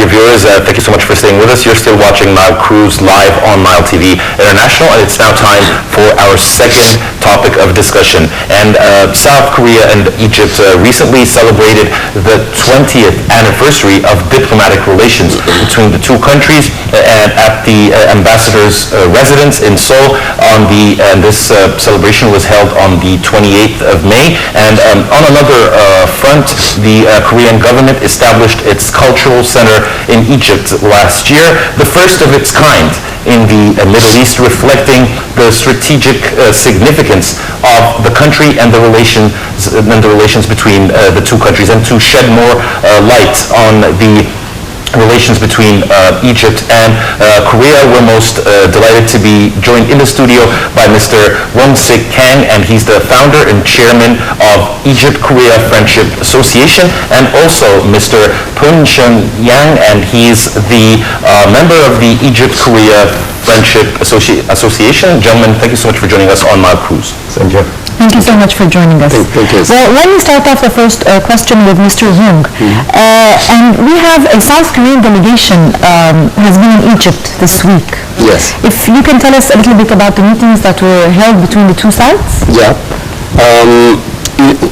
dear viewers, thank you so much for staying with us. You're still watching Nile Cruise live on Nile TV International, and it's now time for our second topic of discussion. And South Korea and Egypt recently celebrated the 20th anniversary of diplomatic relations between the two countries, and at the ambassador's residence in Seoul. This celebration was held on the 28th of May. And on another front, the Korean government established its cultural center in Egypt last year, the first of its kind in the Middle East, reflecting the strategic significance of the country and the relations between the two countries, and to shed more light on the relations between Egypt and Korea. We're most delighted to be joined in the studio by Mr. Woong Kang, and he's the founder and chairman of Egypt-Korea Friendship Association, and also Mr. Yang, and he's the member of the Egypt-Korea Friendship Association. Gentlemen, thank you so much for joining us on Nile Cruise. Thank you. Thank you so much for joining us. Thank you. Well, let me start off the first question with Mr. Woong. And we have a South Korean delegation has been in Egypt this week. Yes. If you can tell us a little bit about the meetings that were held between the two sides? Yeah.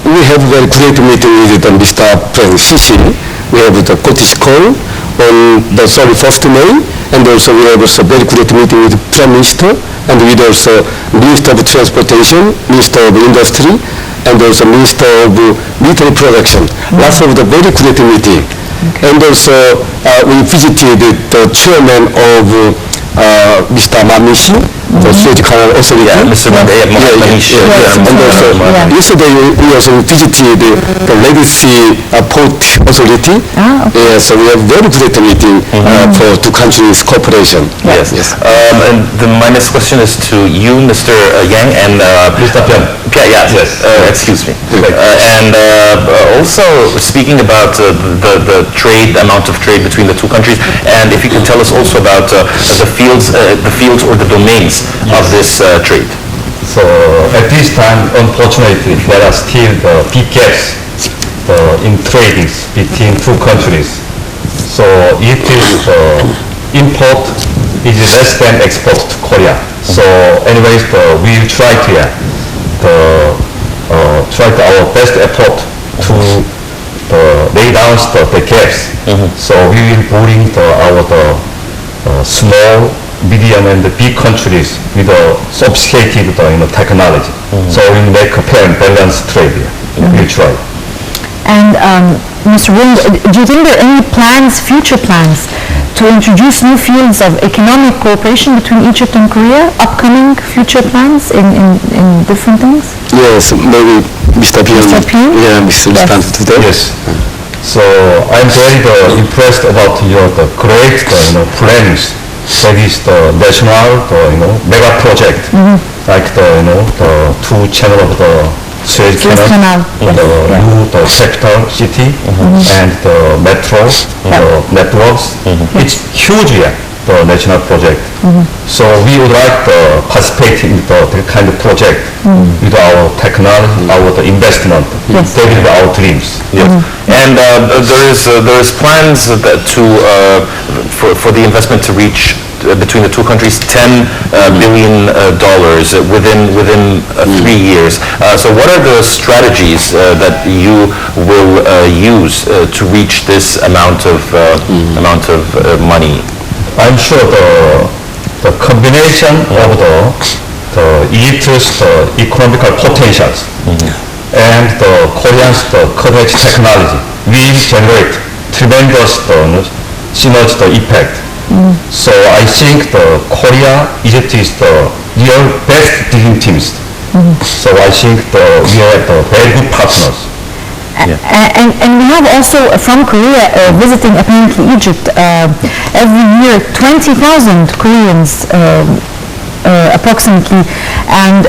We have a very great meeting with Mr. President Siik. We have the Scottish call on the 31st May, and also we have a very great meeting with Prime Minister, and with also Minister of Transportation, Minister of Industry, and also Minister of Military Production. Lots of the very great meeting. And also we visited the chairman of Mr. Mamishi, the Suez Canal Authority. Yeah, Mr. Mamishi. And also yesterday we also visited the Legacy Port Authority. So we have very great meeting for two countries cooperation. Yes. And my next question is to you, Mr. Yang, and Mr. Byun. Yes. Excuse me. And also speaking about the trade, the amount of trade between the two countries, and if you can tell us also about the fields or the domains of this trade. So at this time, unfortunately, there are still the big gaps in tradings between two countries. So it is import is less than export to Korea. So anyways, we will try our best effort to lay down the gaps. So we will bring our small, medium, and big countries with sophisticated technology. So we make a fair and balanced trade here. We'll try. And Mr. Woong, do you think there are any plans, future plans, to introduce new fields of economic cooperation between Egypt and Korea? Upcoming future plans in different things? Yes, maybe Mr. Byun. Mr. Byun? Yeah, Mr. Today. Yes. So I'm very impressed about your great plans. That is the national, mega project, like the two channel of the Suez Canal, the new capital city, and the metro, the networks. It's huge here, the national project. So we would like to participate in the kind of project with our technology, our investment. That is our dreams. Yes. And there is plans for the investment to reach between the two countries $10 billion within 3 years. So what are the strategies that you will use to reach this amount of money? I'm sure the combination of the Egypt's economical potentials and the Korean's cutting-edge technology will generate tremendous synergy effect. So I think the Korea, Egypt is the real best dream teams. So I think we are very good partners. And we have also from Korea visiting apparently Egypt every year 20,000 Koreans approximately. And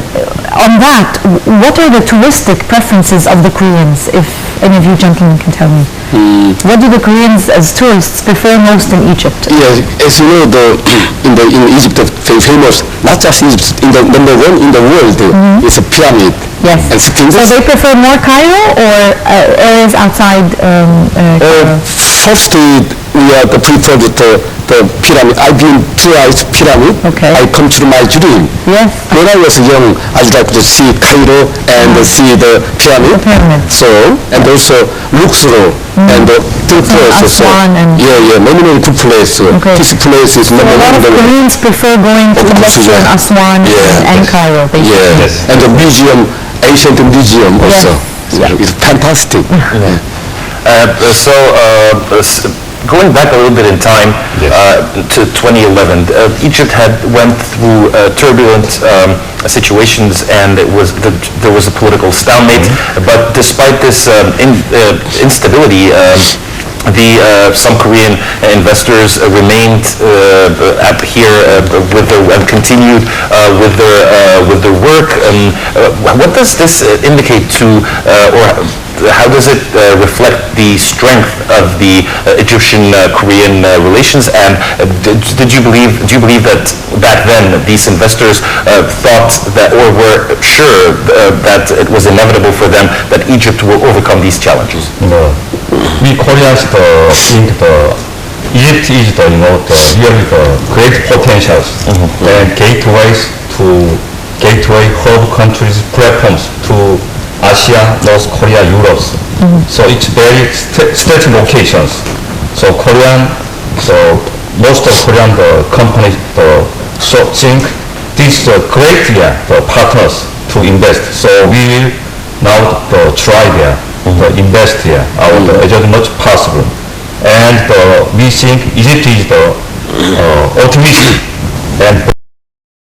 on that, what are the touristic preferences of the Koreans, if any of you gentlemen can tell me? What do the Koreans as tourists prefer most in Egypt? Yes, as you know, in Egypt, very famous, not just Egypt, in the number one in the world is a pyramid. Yes. And Sphinx. So they prefer more Cairo or areas outside Cairo? First, we are the preferred the pyramid. I've been twice pyramid. Okay. I come to my dream. Yes. When I was young, I'd like to see Cairo and see the pyramid. The pyramid. So, and also Luxor and the two places. So, Aswan and- many good places. Okay. This place is So a lot of Koreans prefer going to Luxor and Aswan and Cairo, basically. Yeah, Yes. and the museum, ancient museum also. Yes. It's fantastic. Going back a little bit in time to 2011, Egypt had went through turbulent situations, and there was a political stalemate. But despite this instability, some Korean investors remained here and continued with their work. What does this indicate to, or how does it reflect the strength of the Egyptian-Korean relations? And do you believe that back then these investors thought that, or were sure that it was inevitable for them that Egypt will overcome these challenges? We Koreans think Egypt is really the great potentials and gateway hub countries platforms to Asia, North Korea, Europe. So it's very strategic locations. So most of Korean companies think this is a great partners to invest. So we will now try there, invest here, as much possible. And we think Egypt is the optimistic and